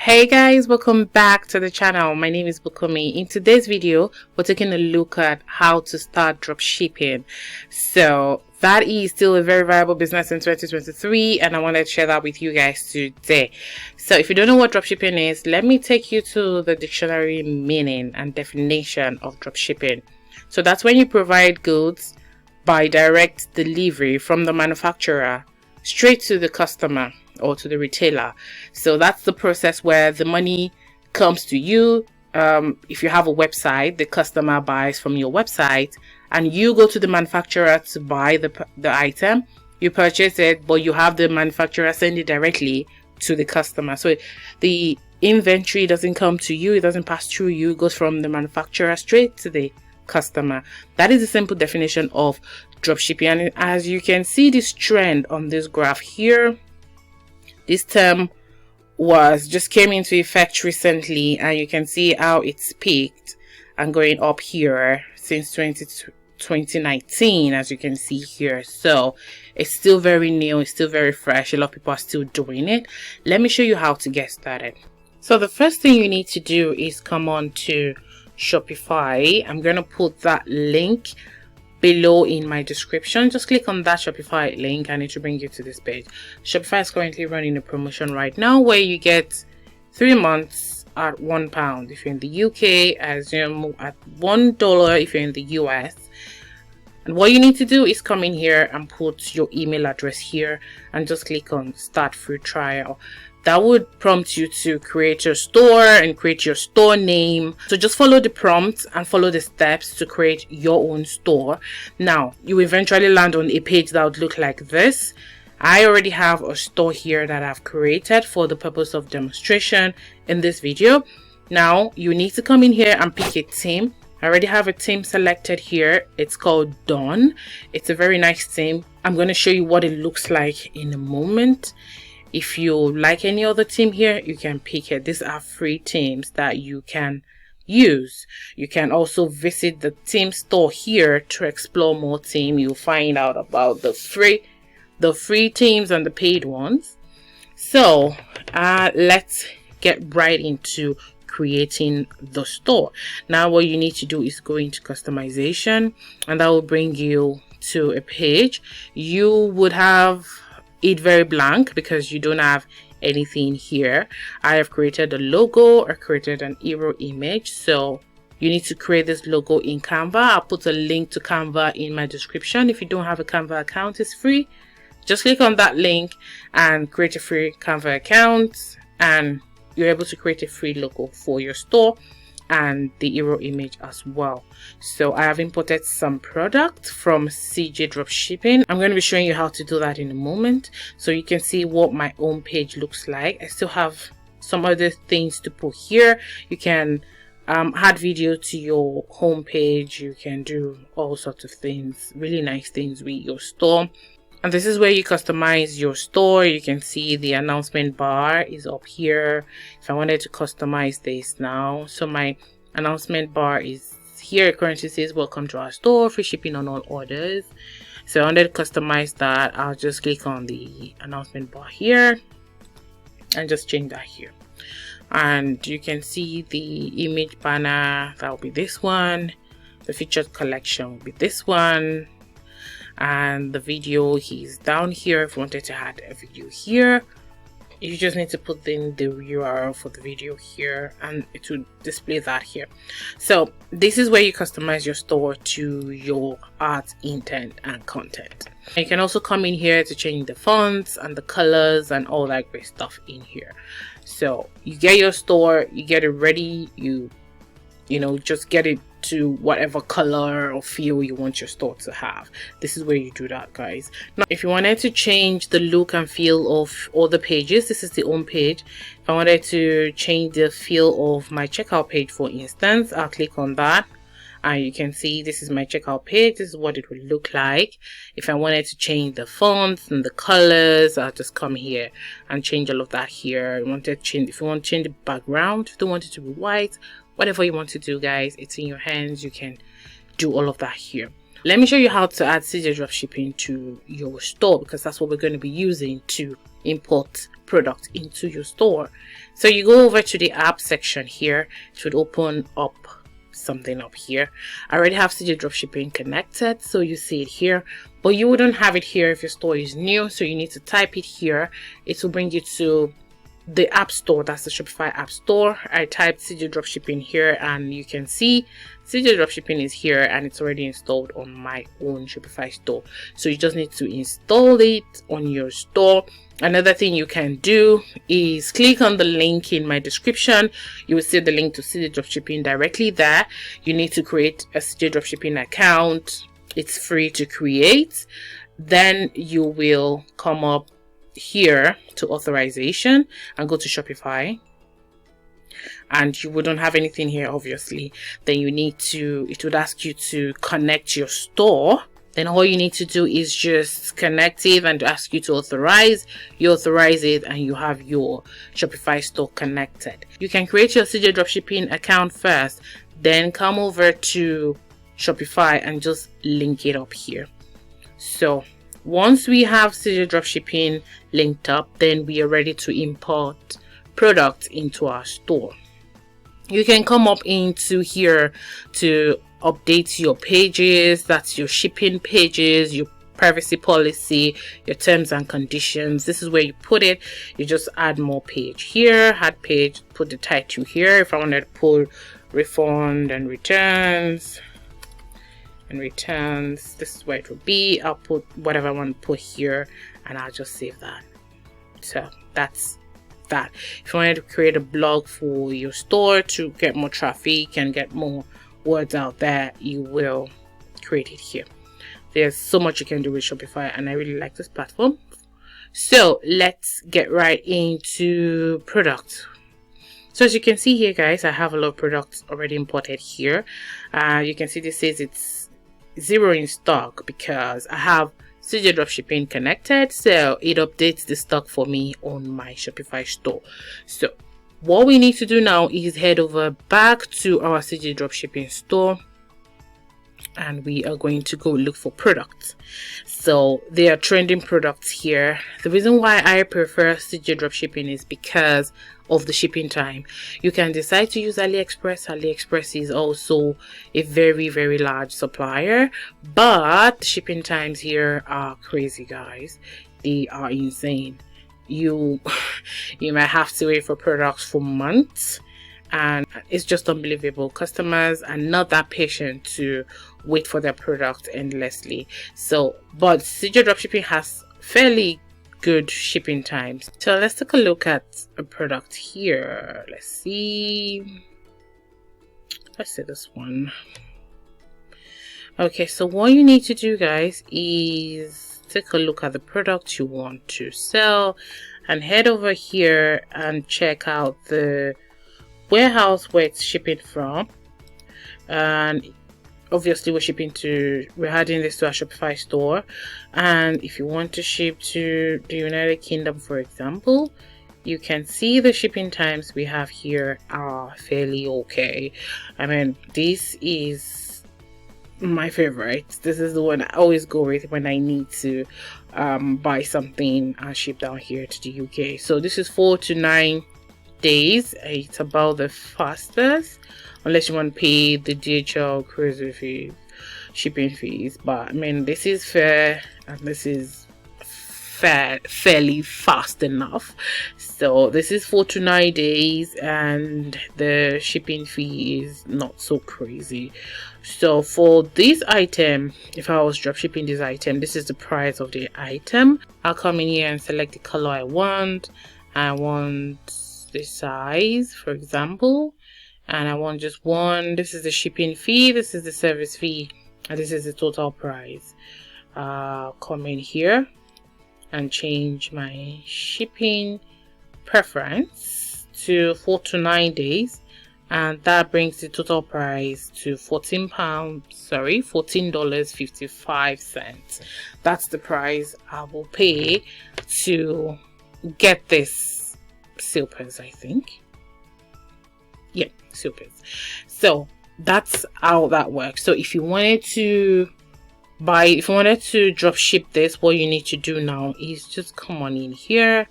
Hey guys, welcome back to the channel. My name is Bukumi. In today's video, we're taking a look at how to start dropshipping. So that is still a very viable business in 2023, and I wanted to share that with you guys today. So if you don't know what dropshipping is, let me take you to the dictionary meaning and definition of dropshipping. So that's when you provide goods by direct delivery from the manufacturer straight to the customer or to the retailer. So that's the process where the money comes to you. If you have a website, the customer buys from your website and you go to the manufacturer to buy the item. You purchase it, but you have the manufacturer send it directly to the customer. So the inventory doesn't come to you, it doesn't pass through you, it goes from the manufacturer straight to the customer. That is the simple definition of dropshipping. And as you can see this trend on this graph here, this term just came into effect recently, and you can see how it's peaked and going up here since 2019, as you can see here. So it's still very new, it's still very fresh. A lot of people are still doing it. Let me show you how to get started. So the first thing you need to do is come on to Shopify. I'm going to put that link below in my description. Just click on that Shopify link and it will bring you to this page. Shopify is currently running a promotion right now where you get 3 months at £1 if you're in the UK, assume at $1 if you're in the US. And what you need to do is come in here and put your email address here and just click on start free trial. That would prompt you to create your store and create your store name. So just follow the prompt and follow the steps to create your own store. Now, you eventually land on a page that would look like this. I already have a store here that I've created for the purpose of demonstration in this video. Now, you need to come in here and pick a theme. I already have a theme selected here. It's called Dawn. It's a very nice theme. I'm going to show you what it looks like in a moment. If you like any other theme here, you can pick it. These are free themes that you can use. You can also visit the theme store here to explore more themes. You'll find out about the free themes and the paid ones. So let's get right into creating the store. Now what you need to do is go into customization, and that will bring you to a page. You would have it very blank because you don't have anything here. I have created a logo or created an hero image, so you need to create this logo in Canva. I'll put a link to Canva in my description. If you don't have a Canva account, it's free. Just click on that link and create a free Canva account, and you're able to create a free logo for your store and the hero image as well. So I have imported some product from CJ Dropshipping. I'm going to be showing you how to do that in a moment, so you can see what my home page looks like. I still have some other things to put here. You can add video to your home page. You can do all sorts of things, really nice things with your store. And this is where you customize your store. You can see the announcement bar is up here. If I wanted to customize this now, so my announcement bar is here. It currently says welcome to our store, free shipping on all orders. So I wanted to customize that. I'll just click on the announcement bar here and just change that here. And you can see the image banner, that will be this one. The featured collection will be this one. And the video is down here. If you wanted to add a video here, you just need to put in the URL for the video here and it will display that here. So this is where you customize your store to your art intent and content. And you can also come in here to change the fonts and the colors and all that great stuff in here. So you get your store, you get it ready, you just get it to whatever color or feel you want your store to have. This is where you do that, guys. Now if you wanted to change the look and feel of all the pages, this is the home page. If I wanted to change the feel of my checkout page, for instance, I'll click on that and you can see this is my checkout page. This is what it would look like. If I wanted to change the fonts and the colors, I'll just come here and change all of that here. If you want to change the background, if you don't want it to be white, whatever you want to do, guys, it's in your hands. You can do all of that here. Let me show you how to add CJ Dropshipping to your store, because that's what we're going to be using to import product into your store. So you go over to the app section here. It should open up something up here. I already have CJ Dropshipping connected, so you see it here, but you wouldn't have it here if your store is new. So you need to type it here. It will bring you to the app store. That's the Shopify app store. I typed CJ Dropshipping here, and you can see CJ Dropshipping is here, and it's already installed on my own Shopify store. So you just need to install it on your store. Another thing you can do is click on the link in my description. You will see the link to CJ Dropshipping directly there. You need to create a CJ Dropshipping account. It's free to create. Then you will come up here to authorization and go to Shopify, and you wouldn't have anything here obviously. Then you need to, it would ask you to connect your store. Then all you need to do is just connect it and ask you to authorize. You authorize it and you have your Shopify store connected. You can create your CJ Dropshipping account first, then come over to Shopify and just link it up here. So once we have CJ Dropshipping linked up, then we are ready to import products into our store. You can come up into here to update your pages. That's your shipping pages, your privacy policy, your terms and conditions. This is where you put it. You just add more page here, add page, put the title here. If I wanted to pull refund and returns, this is where it will be. I'll put whatever I want to put here, and I'll just save that. So that's that. If you wanted to create a blog for your store to get more traffic and get more words out there, you will create it here. There's so much you can do with Shopify, and I really like this platform. So let's get right into products. So as you can see here, guys, I have a lot of products already imported here. You can see this says it's 0 in stock because I have CJ Dropshipping connected, so it updates the stock for me on my Shopify store. So what we need to do now is head over back to our CJ Dropshipping store, and we are going to go look for products. So there are trending products here. The reason why I prefer CJ Dropshipping is because of the shipping time. You can decide to use AliExpress. AliExpress is also a very, very large supplier, but shipping times here are crazy, guys. They are insane. You might have to wait for products for months, and it's just unbelievable. Customers are not that patient to wait for their product endlessly. So but CJ Dropshipping has fairly good shipping times. So let's take a look at a product here. Let's see this one. Okay, so what you need to do, guys, is take a look at the product you want to sell and head over here and check out the warehouse where it's shipping from. And obviously we're adding this to our Shopify store, and if you want to ship to the United Kingdom, for example, you can see the shipping times we have here are fairly okay. I mean, this is my favorite. This is the one I always go with when I need to buy something and ship down here to the UK. So this is 4 to 9 days. It's about the fastest, unless you want to pay the DHL cruiser fees, shipping fees. But I mean, this is fair, and this is fairly fast enough. So this is 4 to 9 days, and the shipping fee is not so crazy. So for this item, if I was drop shipping this item, this is the price of the item. I'll come in here and select the color I want. I want the size, for example, and I want just one. This is the shipping fee, this is the service fee, and this is the total price. Come in here and change my shipping preference to 4 to 9 days, and that brings the total price to $14.55. That's the price I will pay to get this silpers, I think. Yeah, silpers. So that's how that works. So if you wanted to drop ship this, what you need to do now is just come on in here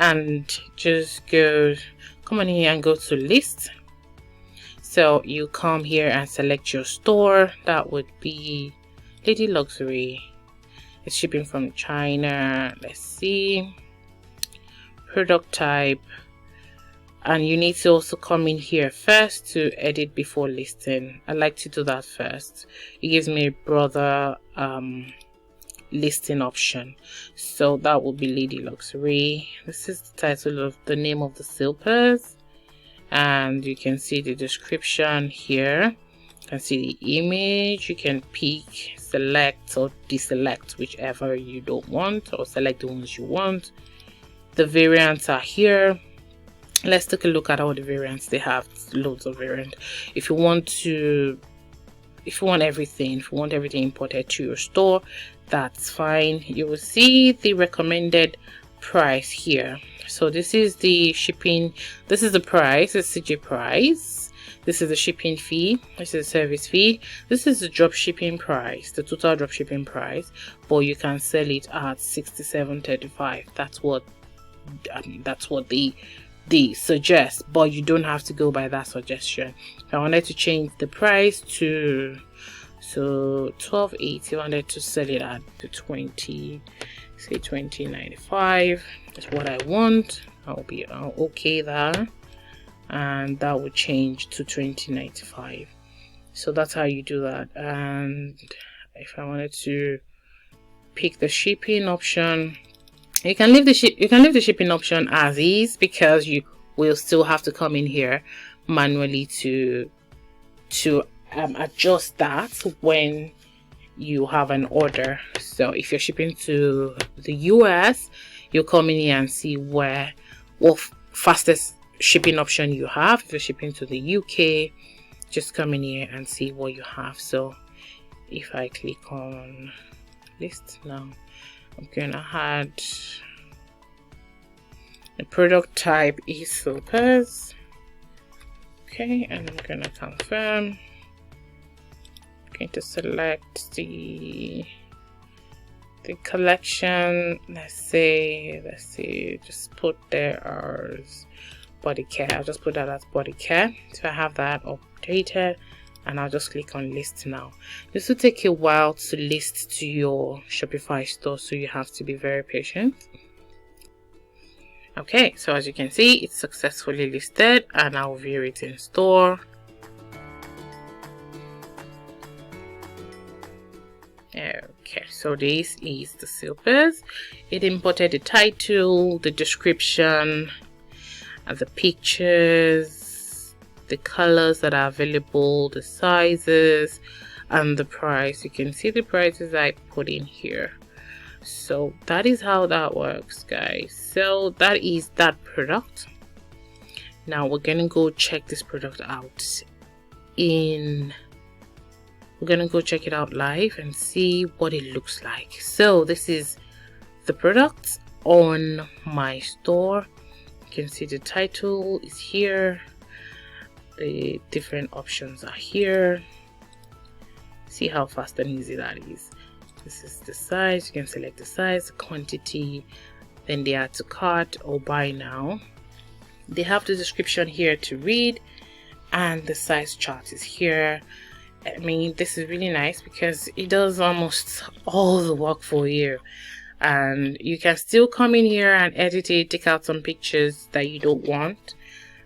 and just come on here and go to list. So you come here and select your store. That would be Lady Luxury. It's shipping from China. Let's see, product type, and you need to also come in here first to edit before listing. I like to do that first. It gives me a broader listing option. So that will be Lady Luxury. This is the title of the name of the slippers, and you can see the description here. You can see the image. You can pick, select or deselect whichever you don't want, or select the ones you want. The variants are here. Let's take a look at all the variants. They have loads of variants. If you want everything imported to your store, that's fine. You will see the recommended price here. So this is the shipping, this is the price, it's CJ price. This is the shipping fee, this is the service fee, this is the drop shipping price, the total drop shipping price, but you can sell it at $67.35. That's what they suggest, but you don't have to go by that suggestion. If I wanted to change the price to $12.80, I wanted to sell it at the say $20.95. That's what I want. I'll okay that, and that will change to $20.95. So that's how you do that. And if I wanted to pick the shipping option, you can leave the shipping option as is, because you will still have to come in here manually to adjust that when you have an order. So if you're shipping to the US, you'll come in here and see what fastest shipping option you have. If you're shipping to the UK, just come in here and see what you have. So if I click on list now, I'm gonna add the product type is slippers. Okay, and I'm gonna confirm. I'm going to select the collection. Let's see, just put there as body care. I'll just put that as body care. So I have that updated, and I'll just click on list now. This will take a while to list to your Shopify store, so you have to be very patient. Okay, so as you can see, it's successfully listed, and I'll view it in store. Okay, so this is the slippers. It imported the title, the description, and the pictures, the colors that are available, the sizes, and the price. You can see the prices I put in here. So that is how that works, guys. So that is that product. Now we're gonna go check this product out we're gonna go check it out live and see what it looks like. So this is the product on my store. You can see the title is here, the different options are here. See how fast and easy that is. This is the size. You can select the size, the quantity, then they add to cart or buy now. They have the description here to read, and the size chart is here. I mean, this is really nice because it does almost all the work for you, and you can still come in here and edit it, take out some pictures that you don't want,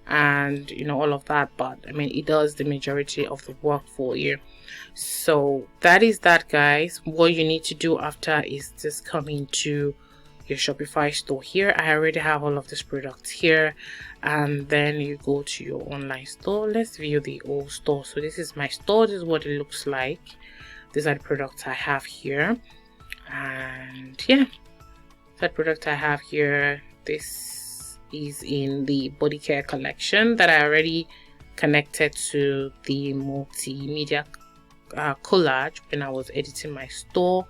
and all of that, but I mean, it does the majority of the work for you. So that is that, guys. What you need to do after is just come into your Shopify store here. I already have all of these products here, and then you go to your online store. Let's view the old store. So this is my store. This is what it looks like. These are the products I have here, and yeah, that product I have here, this is in the body care collection that I already connected to the multimedia collage when I was editing my store,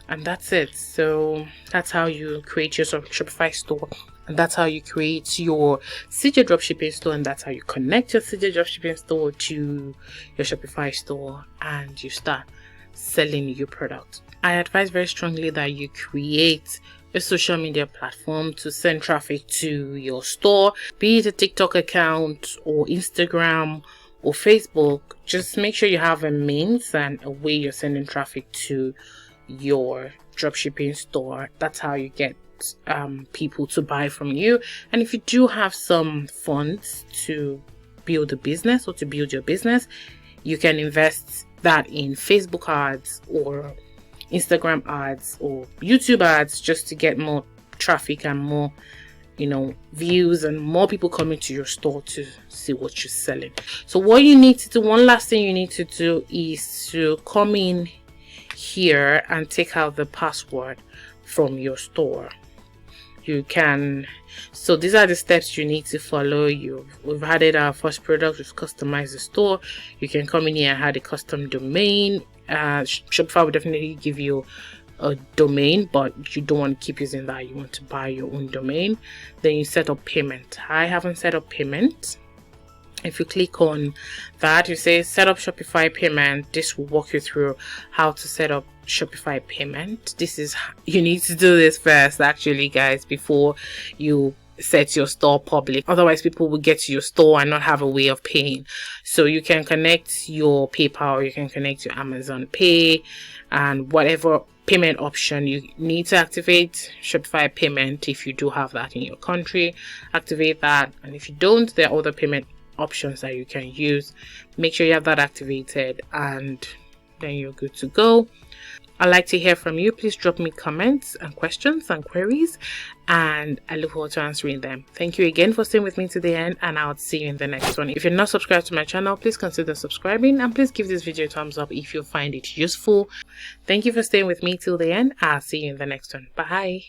and that's it. So that's how you create your Shopify store, and that's how you create your CJ dropshipping store, and that's how you connect your CJ dropshipping store to your Shopify store, and you start selling your product. I advise very strongly that you create a social media platform to send traffic to your store, be it a TikTok account or Instagram or Facebook. Just make sure you have a means and a way you're sending traffic to your dropshipping store. That's how you get people to buy from you. And if you do have some funds to build a business or to build your business, you can invest that in Facebook ads or Instagram ads or YouTube ads, just to get more traffic and more views and more people coming to your store to see what you're selling. So what you need to do, one last thing you need to do, is to come in here and take out the password from your store. You can, so these are the steps you need to follow. We've added our first product, we've customized the store. You can come in here and add a custom domain. Shopify will definitely give you a domain, but you don't want to keep using that. You want to buy your own domain. Then you set up payment. I haven't set up payment. If you click on that, you say set up Shopify payment. This will walk you through how to set up Shopify payment. You need to do this first, actually, guys, before you set your store public. Otherwise, people will get to your store and not have a way of paying. So you can connect your PayPal, you can connect your Amazon Pay, and whatever payment option you need to activate Shopify payment. If you do have that in your country, activate that. And if you don't, there are other payment options that you can use. Make sure you have that activated, and then you're good to go. I'd like to hear from you. Please drop me comments and questions and queries, and I look forward to answering them. Thank you again for staying with me to the end, and I'll see you in the next one. If you're not subscribed to my channel, please consider subscribing, and please give this video a thumbs up if you find it useful. Thank you for staying with me till the end. I'll see you in the next one. Bye.